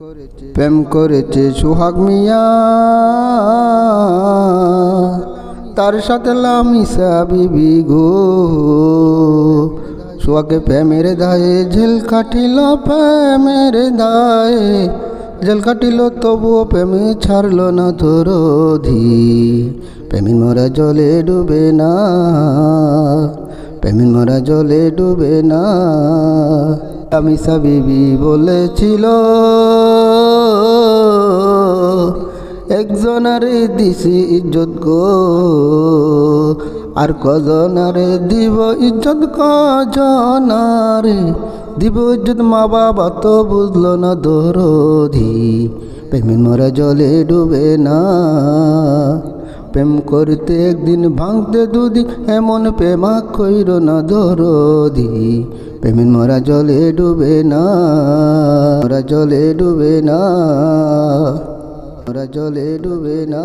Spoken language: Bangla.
প্রেম করেছে সোহাগ মিয়া, তার সাথে লামিসা বিবি গো। সোহাগে প্রেমের দায়ে জেল কাটিল, প্রেমের দায়ে জেল কাটিল, তবুও প্রেমে ছাড়ল না দরদি। প্রেমিন মরা জলে ডুবে না, প্রেমিন মরা জলে ডুবে না। লামিসা বিবি বলেছিল একজনারে দিছি ইজ্জত গো, আর কজনারে দিব ইজ্জত, কজনারে দিব ইজ্জত। মা বাবা তো বুঝলো না দরদি, প্রেমিন মরা জলে ডুবে না। প্রেম করতে একদিন ভাঙতে দুদিন, এমন প্রেমা কইর না দরদি। প্রেমিন মরা জলে ডুবে না, মরা জলে ডুবে না, মরা জলে ডুবে না।